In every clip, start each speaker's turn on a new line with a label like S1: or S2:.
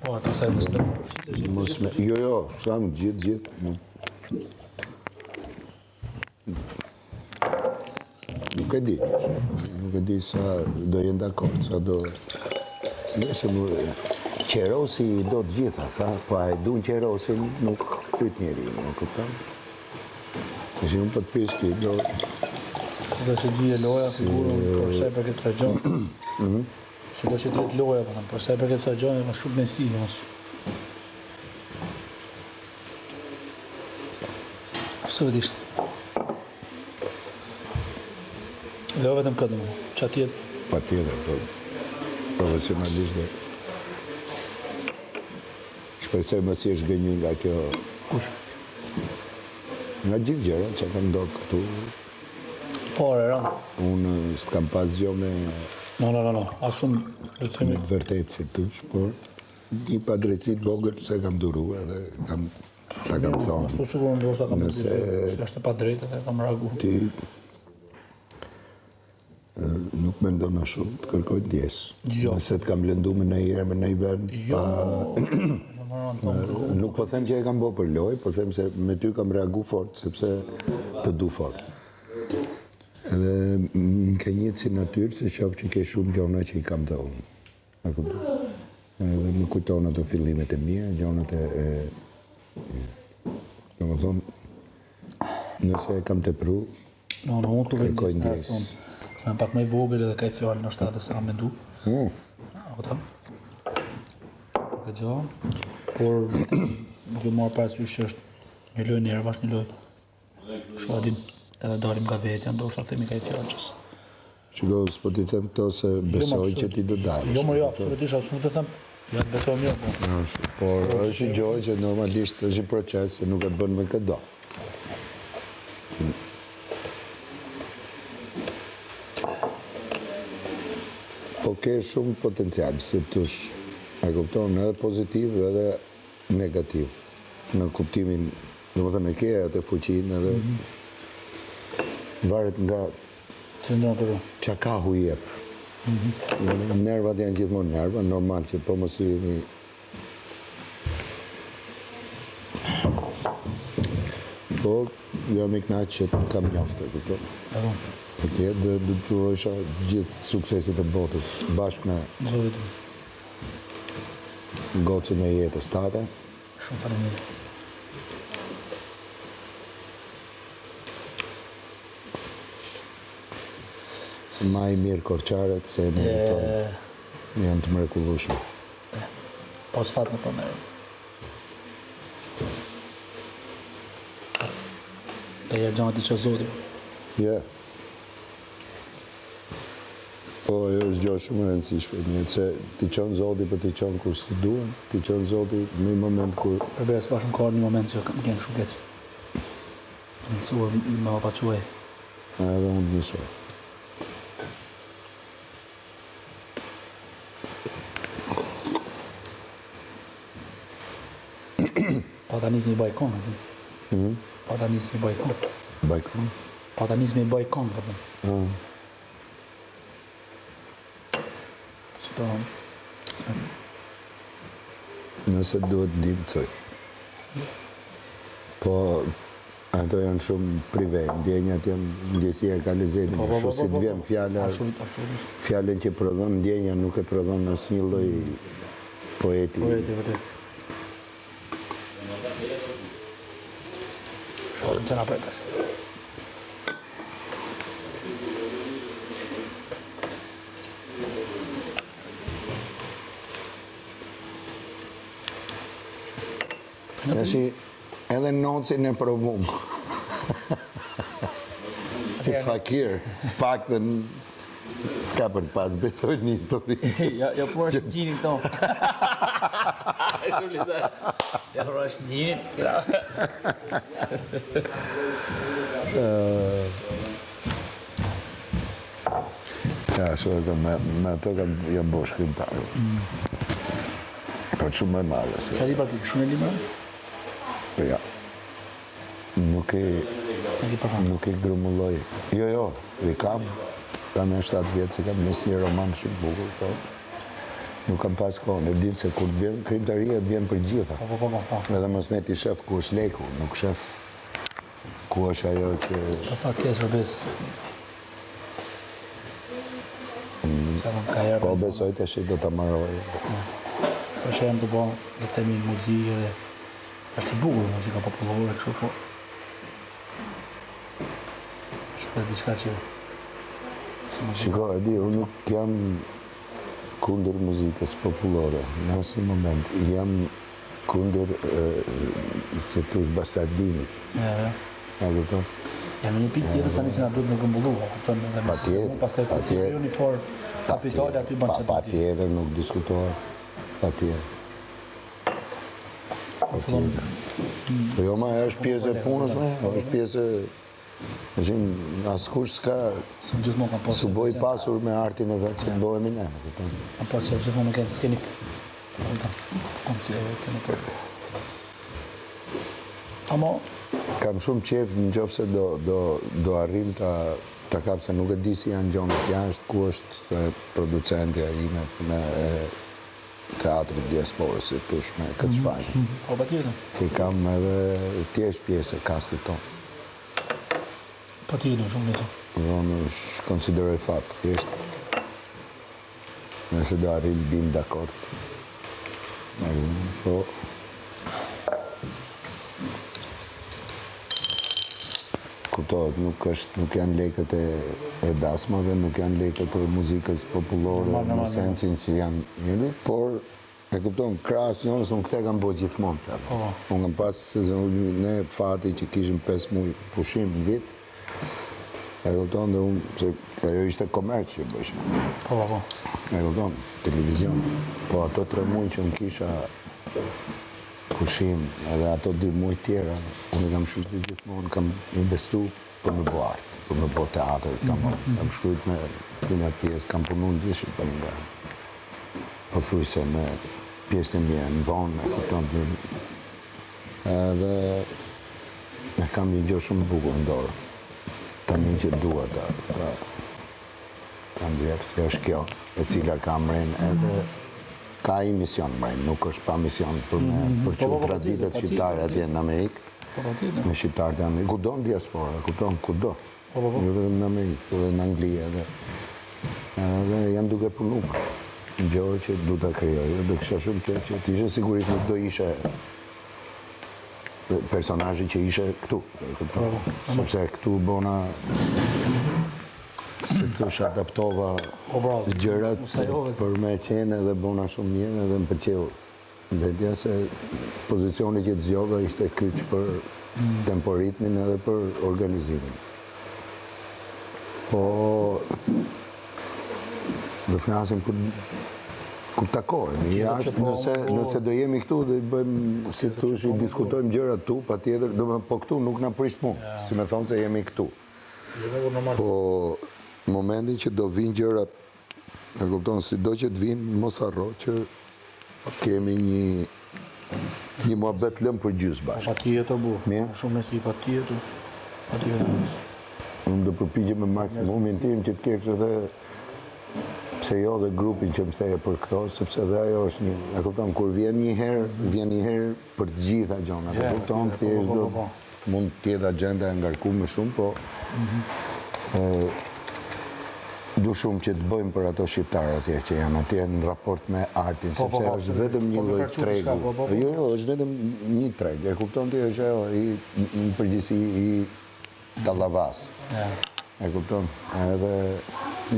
S1: Po, atë sa mos do përfitesh.
S2: Jo, sam gjithë. Nuk e di sa do jenë dakord, sa do... Nëse qerosi i do të gjitha, tha, po a e dun qerosin nuk pyet njeri, nuk kupton. Nëse unë po të pyes ti, do...
S1: Se do që gjije loja, sigurën, por sa i përket sa gjonë. Se do që të jetë loja, por sa i përket sa gjonë, më shumë mesi, mos. Absolutisht. Dhe vetëm këtë më, që atjet?
S2: Pa tjetër, profesionalisht dhe. Shpresoj mos jesh gënjur nga kjo...
S1: Kush?
S2: Nga gjithë gjëra që kanë ndodhur këtu.
S1: Fare, ran.
S2: Unë s'kam pas gjë me...
S1: No, asun do të themi...
S2: Me të vërtetë si tush, por një padrejtësi të vogël se kam duruar dhe ta kam thonë.
S1: Ashtu sigur ndoshta kam thënë se është e padrejtë dhe kam reaguar.
S2: Ti nuk mendon më shumë, të kërkoj ndjes.
S1: Jo.
S2: Nëse të kam lëndu me ndonjëherë me ndonjë vend, nuk po them që e kam bërë për lojë, po them se me ty kam reaguar fort, sepse të du fort. Edhe më ke një si natyrë, se qoftë që ke shumë gjona që i kam të unë. A kupton? Edhe më kujton ato fillimet e mia, gjonat e... Domethënë, nëse e kam tepru,
S1: unë të
S2: kërkoj ndjes.
S1: Jam pak më i vogël edhe kaj fjallë në shtatë se kam mendu. Apo ta? Këtë gjo. Por, nuk e marrë parasysh që është një lojë nervash, një lojë. Shko adim, edhe dalim nga vetja, ndoshta themi kaj fjallë qësë.
S2: Shiko, s'po ti them këto se besoj që ti do dalësh.
S1: Jo, më jo, absolutisht, asë nuk të them. Ja të besoj jo, po.
S2: Por është një gjë që normalisht është një proces që nuk e bën me këtë do. Po ke shumë potencial, si tush, e kupton, edhe pozitiv edhe negativ. Në kuptimin, domethënë e ke atë fuqinë edhe varet nga çka ka hu jep. Nervat janë gjithmonë nerva, normal që po mos jemi po jam i kënaqur që të kam mjaftë, kupton? Dhe do të duhesha gjithë suksesit e botës bashkë me gocën e jetës tate.
S1: Shumë faleminderit.
S2: Ma i mirë korçarët se meritojnë. Janë të mrekullueshme.
S1: Po s'fat në të merë. Dhe ja gjanë t'i që zoti.
S2: Ja. Po, jo është gjë shumë e rëndësishme, njëtë se t'i qonë zoti për t'i qonë kur s'ti duen, t'i qonë zoti në një moment kur...
S1: Përbes, bashkë më ka një moment që më kemë shumë keqë. Njësuar më apaquaj.
S2: Edhe unë njësuar.
S1: Pa ta njësë një bajkon, atë. Pa ta njësë një bajkon.
S2: Bajkon?
S1: Pa ta njësë një bajkon, atë.
S2: Nëse duhet dim të thoj. Po, ato janë shumë prive, ndjenjat janë ndjesia e ka lezetin, shumë si të vjen fjallën që prodhon, ndjenja nuk e prodhon nësë një lloj poeti.
S1: Poeti, vërtet. Shumë të nga përtash.
S2: Tashi, edhe nocin e provum. Si fakir, pak dhe s'ka për të pas besoj një histori.
S1: Ja po është gjinin këto. Ja po është gjinin.
S2: Ja, shumë me ato jam bosh shkrimtarë. Po shumë e madhe.
S1: Sa li parti, shumë e libra?
S2: Ja. Nuk i grumulloj. Jo, i kam e 7 vjetë, si kam njësë një roman shumë bukur, po. Nuk kam pas kohë, e din se kur vjen krimtaria vjen për gjitha.
S1: Po.
S2: Edhe mos ne ti shef ku është leku, nuk shef ku është ajo që...
S1: Që fat keq Robes.
S2: Po besoj të shi do të marroj.
S1: Për shemë të bo, dhe themi muzikë dhe... është i bukur muzika popullore, kështu po... është diçka që...
S2: Shiko, e di, unë nuk jam kundër muzikës popullore. Në asnjë moment jam kundër se tush bastardimi.
S1: Ja.
S2: A kupton?
S1: Ja, në një pikë tjetër tani që na duhet me gëmbullu, kupton, edhe me pastaj kur ti bëj uniform kapitale aty bën çfarë.
S2: Patjetër nuk diskutohet. Patjetër. Po jo, ma është pjesë e punës, është pjesë... Askush s'ka su boj pasur me artin e vetë që bëhemi ne.
S1: Po që gjithmonë nuk e s'keni Amo...
S2: Kam shumë qef në gjopë se do arrim të kap se nuk e di si janë gjonët jashtë, ku është producentja ime me teatrit diasporës, si tush me këtë shpajnë.
S1: Po pa tjetën.
S2: Që kam edhe tjesh pjesë e kastit tonë.
S1: Po tjetën shumë në të.
S2: Unë është konsideroj fatë, thjesht. Nëse do arrim bim dakord. Po... Kuptohet, nuk janë lekët e dasmave, nuk janë lekët e muzikës popullore në sensin si janë, por e kupton, krahas njërës, unë këte kam bëjt gjithmonë. Unë kam pas sezonin ne fati që kishim 5 muaj pushim në vit, e kupton dhe unë, se ajo ishte komerç që bëshim.
S1: Po.
S2: E kupton, televizion. Po ato 3 muaj që unë kisha pushim, edhe ato 2 muaj tjera, unë kam shkruajtur gjithmonë, kam investu për me bo artë, për me bo teatr, kam shkruajt me tina pjesë, kam punu në dishë për nga, po thuj se me pjesën e mje në vonë, e kupton të një, edhe e kam një gjë shumë bukur në dorë, tani që dua ta ndjerë, që është kjo, e cila kam rrenë edhe ka i mision mrejnë, nuk është pa mision për me përqu traditet shqiptare atje në Amerikë, me shqiptarët e Amerikë, kudo në diaspora, kudo, jo vetëm në Amerikë, edhe në Angli edhe jam duke punu, në gjore që du të kryoj, dhe kësha shumë qef që t'ishe sigurisht nuk do ishe personazhi që ishe këtu, sepse këtu bona se të adaptova gjërat për me qenë edhe bona shumë mirë edhe më pëlqeu. Vetja se pozicioni që të zgjodha ishte kyç për temporitmin edhe për organizimin. Po do flasim ku takohemi. Nëse do jemi këtu, do i bëjmë, si thush, i diskutojmë gjërat tu, patjetër, po këtu nuk na prish punë, si me thonë se jemi këtu. Po momentin që do vinë gjërat, e kupton, si do që të vinë, mos harro që kemi një muhabet lëmë për gjysë bashkë.
S1: Pa tjetër, bu. Shumë nësi, pa tjetër.
S2: Unë do përpigje me maksimumin tim që të kesh edhe pse jo dhe grupin që më theje për këto, sepse dhe ajo është një, e kupton, kur vjen një herë për të gjitha gjona. E kupton, thjesht do mund tjetë agenda e ngarkuar më shumë, po du shumë që të bëjmë për ato shqiptarë atje që janë atje në raport me artin, sepse është vetëm një lloj tregu. Jo, është vetëm një treg, e kupton ti, është në përgjithësi i dallavas. E kupton? Edhe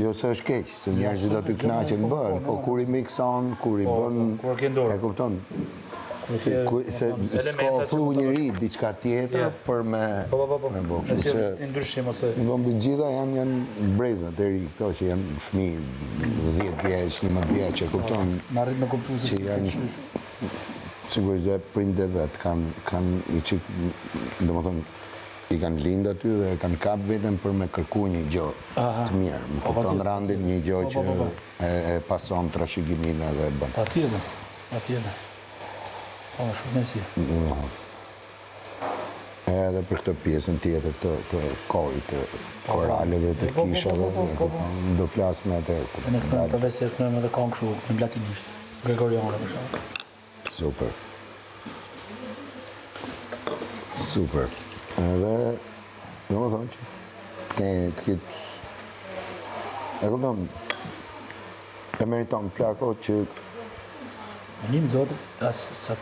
S2: jo se është keq, se njerëzit aty kënaqen bën, po kur i mikson, kur i bën, e kupton? Se s'ka ofru njëri diçka tjetër për me bo. Në gjitha janë brezat e ri, këto që janë fëmijë, 10 vjeç, 11 vjeç, e kupton?
S1: Në arrit me kuptu se si të qysh.
S2: Sigurisht dhe prindër vetë kanë i qik, do më thonë, i kanë lindë aty dhe kanë kap vetëm për me kërku një gjë të mirë. Më kupton randin një gjë që e pason trashëgimin edhe e bën.
S1: Patjetër. Po, shumë nësi.
S2: Edhe për këtë pjesën tjetër të kojit, të koraleve, të kishave, do flas me atë.
S1: Ne këtu përveç se këtu edhe kanë kështu në latinisht, gregoriane për shembull.
S2: Super. Super. Edhe, domethënë që këtë e kupton, e meriton plako që
S1: Nim zotë, sa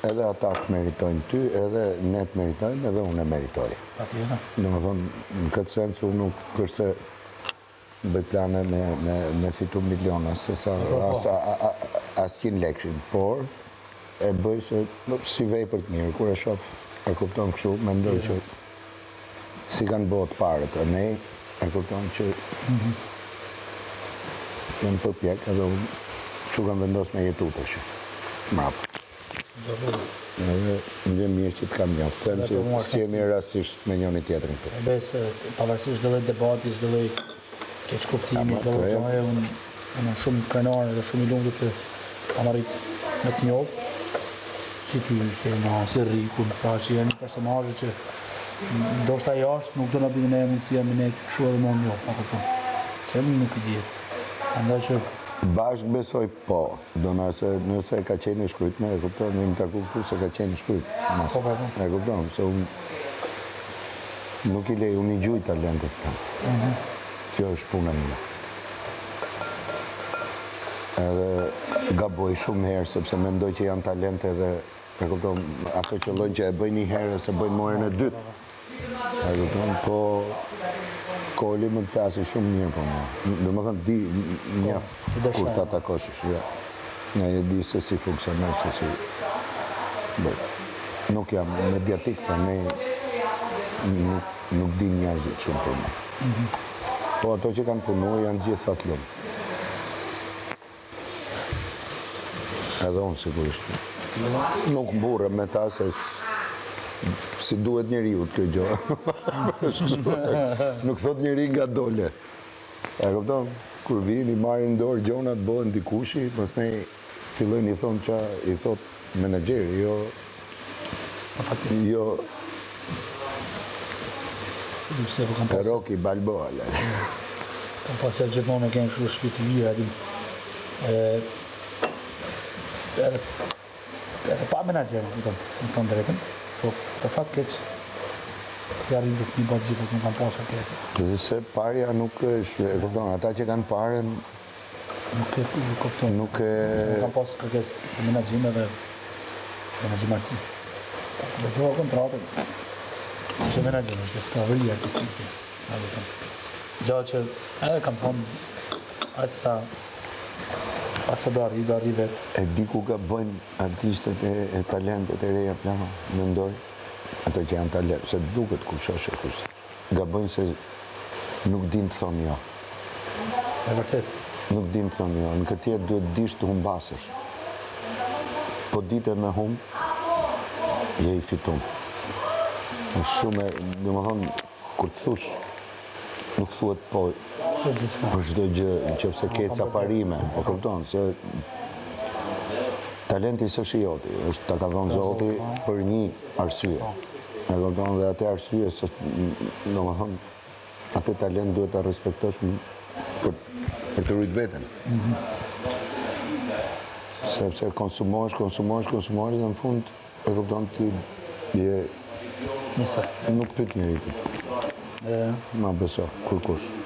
S2: edhe ata të meritojnë ty, edhe ne të meritojmë, edhe unë e meritoj.
S1: patjetër.
S2: Domethënë, në këtë sens unë nuk është se bëj plane me fitu miliona, se sa asnjë lekshin, por e bëj se si vepër të mirë, kur e shoh e kupton kështu, mendoj që si kanë bëhet parët, e ne e kupton që jam përpjek, edhe unë kështu kam vendos me jetu të shi. Mrap. Edhe më vjen mirë që të kam njoftë, them që si jemi rastisht me njëri tjetrin këtu.
S1: Besë, pavarësisht çdo lloj debati, çdo lloj keq kuptimi, çdo lloj gjëje, unë jam shumë krenar dhe shumë i lumtur që kam arrit me të njoft si ty, si si Rikun, pra që janë personazhe që ndoshta jashtë nuk do na bëjnë ne mundësia me ne kështu edhe më njoft, apo po. Se nuk e di. Andaj që
S2: Bashkë besoj po, do nëse ka qenë i shkrytme, e kupton, në im taku këtu se ka qenë i shkryt. E kupton, se unë nuk i lej, unë i gjuj talentet këta. Kjo është puna ime. Edhe gaboj shumë herë, sepse mendoj që janë talente dhe, e kupton, ato që llojnë që e bëjnë një herë, se bëjnë morën e dytë. E kupton, po Koli më të flasi shumë mirë po mua. Domethënë di mjaft kur ta takosh, ja. Nga e di se si funksionon, se si. Nuk jam mediatik, po ne nuk di njerëzit shumë për mua. Po ato që kanë punuar janë gjithë fatlum. Edhe unë sigurisht. Nuk mburrem me ta se si duhet njeriu kjo gjë. Nuk thot njeri nga dole. E kupton? Kur vini, marrin dorë gjonat, bëhen dikushi, pastaj fillojnë i thonë qa i thot menaxheri, jo Rocky Balboa.
S1: Kam pasur gjithmonë kënë kështu shtëpi të lira, edhe pa menaxher, më thonë drejtën. Po, të fatë keq, si arrim të një botë gjithë, që nuk kanë pasur kese.
S2: Dhe se parja nuk është, e kupton, ata që kanë parën,
S1: nuk e kupton. Nuk kanë pasur kërkesë menaxhime dhe menaxhim artist. Dhe gjova kontratën, si që menaxhim, është stravëli artistike. Gjatë që edhe kam thonë, asa do arrive.
S2: E di ku ka bëjnë artistët e talentet e reja plano, mendoj, ato që janë talent, se duket kush është e kush. Ga bëjnë se nuk din të thonë jo.
S1: E vërtet.
S2: Nuk din të thonë jo, në këtë jetë duhet dish të humbasësh. Po dite me hum, je i fitum. Shumë, dhe më thonë, kur të thush, nuk thuhet po, për çdo gjë, nëse ke ca parime, e kupton se talenti s'është i joti, është ta ka dhënë Zoti për një arsye. E kupton dhe atë arsye se domethënë atë talent duhet ta respektosh për të rrit veten. Sepse konsumosh dhe në fund e kupton ti je
S1: Nisa.
S2: Nuk pyet njëri. Ma beso, kur kush.